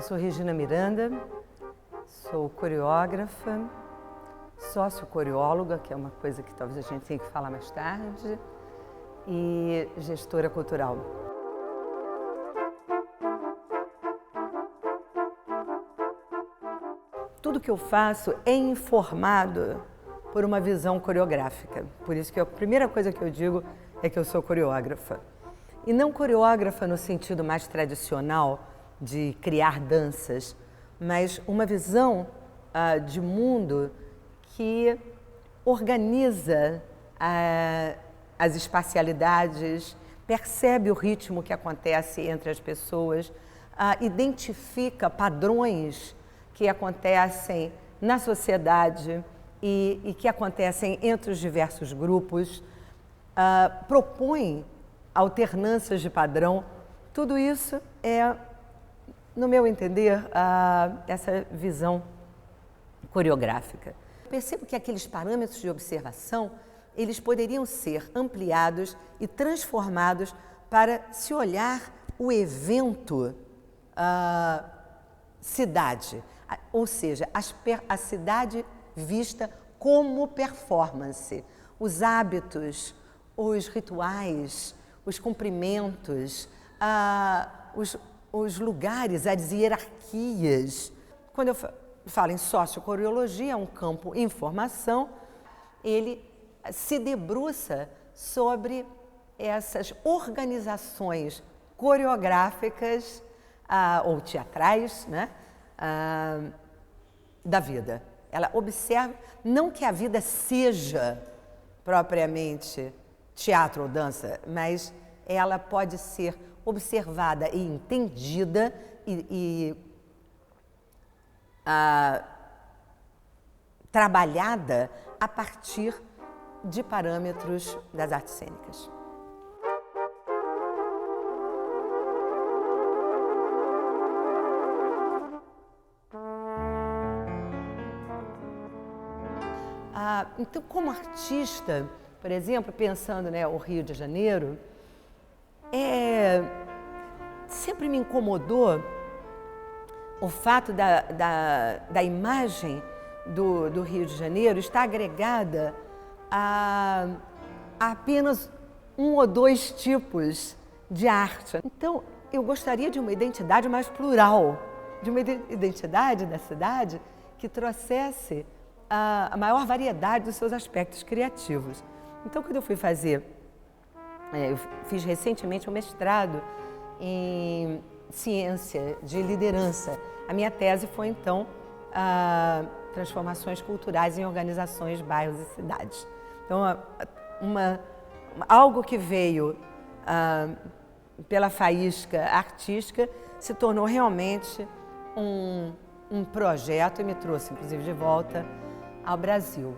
Eu sou Regina Miranda, sou coreógrafa, sócio-coreóloga, que é uma coisa que talvez a gente tenha que falar mais tarde, e gestora cultural. Tudo que eu faço é informado por uma visão coreográfica. Por isso que a primeira coisa que eu digo é que eu sou coreógrafa. E não coreógrafa no sentido mais tradicional de criar danças, mas uma visão de mundo que organiza as espacialidades, percebe o ritmo que acontece entre as pessoas, identifica padrões que acontecem na sociedade e que acontecem entre os diversos grupos, propõe alternâncias de padrão. Tudo isso é, no meu entender, essa visão coreográfica. Percebo que aqueles parâmetros de observação, eles poderiam ser ampliados e transformados para se olhar o evento cidade, ou seja, a cidade vista como performance, os hábitos, os rituais, os cumprimentos, os lugares, as hierarquias. Quando eu falo em sociocoreologia, é um campo em formação, ele se debruça sobre essas organizações coreográficas ou teatrais, né, da vida. Ela observa, não que a vida seja propriamente teatro ou dança, mas ela pode ser observada e entendida e trabalhada a partir de parâmetros das artes cênicas. Então, como artista, por exemplo, pensando, né, o Rio de Janeiro, sempre me incomodou o fato da imagem do Rio de Janeiro estar agregada a apenas um ou dois tipos de arte. Então, eu gostaria de uma identidade mais plural, de uma identidade da cidade que trouxesse a maior variedade dos seus aspectos criativos. Então, quando eu fui fazer, eu fiz recentemente um mestrado em ciência de liderança. A minha tese foi, então, transformações culturais em organizações, bairros e cidades. Então, algo que veio pela faísca artística se tornou realmente um projeto e me trouxe, inclusive, de volta ao Brasil.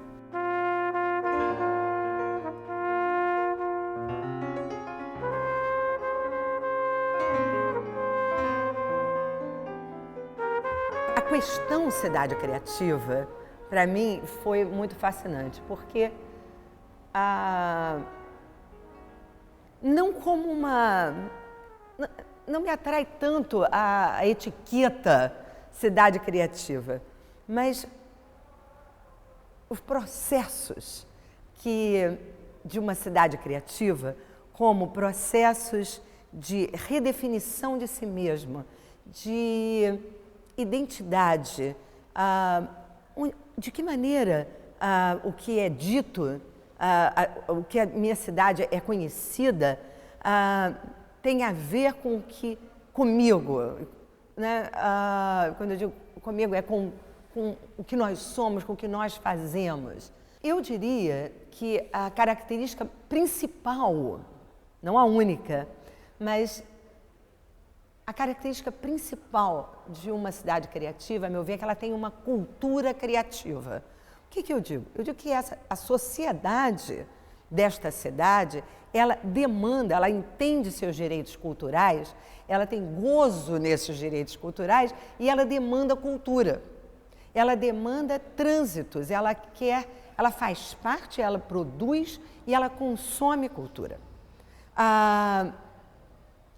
A questão cidade criativa, para mim, foi muito fascinante, porque não como não me atrai tanto a etiqueta cidade criativa, mas os processos de uma cidade criativa, como processos de redefinição de si mesma, de identidade, de que maneira o que é dito, o que a minha cidade é conhecida, tem a ver com comigo, né? Quando eu digo comigo, é com o que nós somos, com o que nós fazemos. Eu diria que a característica principal, não a única, mas a característica principal de uma cidade criativa, a meu ver, é que ela tem uma cultura criativa. O que eu digo? Eu digo que a sociedade desta cidade, ela demanda, ela entende seus direitos culturais, ela tem gozo nesses direitos culturais e ela demanda cultura. Ela demanda trânsitos, ela faz parte, ela produz e ela consome cultura.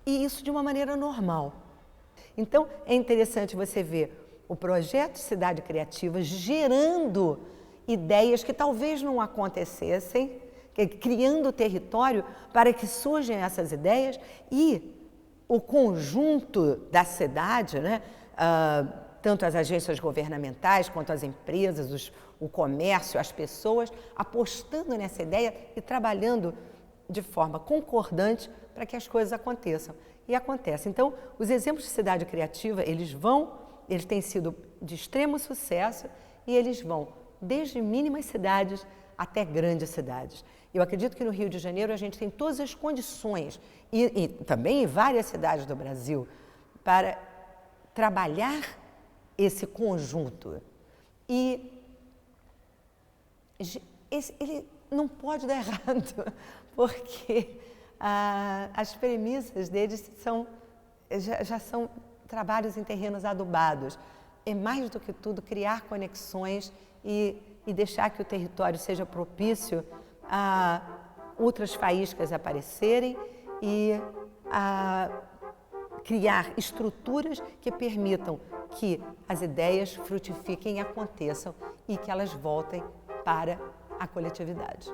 E isso de uma maneira normal. Então, é interessante você ver o projeto Cidade Criativa gerando ideias que talvez não acontecessem, criando território para que surjam essas ideias e o conjunto da cidade, né? Tanto as agências governamentais quanto as empresas, o comércio, as pessoas, apostando nessa ideia e trabalhando de forma concordante para que as coisas aconteçam. E acontece. Então, os exemplos de cidade criativa, eles têm sido de extremo sucesso e eles vão desde mínimas cidades até grandes cidades. Eu acredito que no Rio de Janeiro a gente tem todas as condições, e também em várias cidades do Brasil, para trabalhar esse conjunto. E ele não pode dar errado, porque as premissas deles já são trabalhos em terrenos adubados. É mais do que tudo criar conexões e deixar que o território seja propício a outras faíscas aparecerem e a criar estruturas que permitam que as ideias frutifiquem e aconteçam e que elas voltem para a coletividade.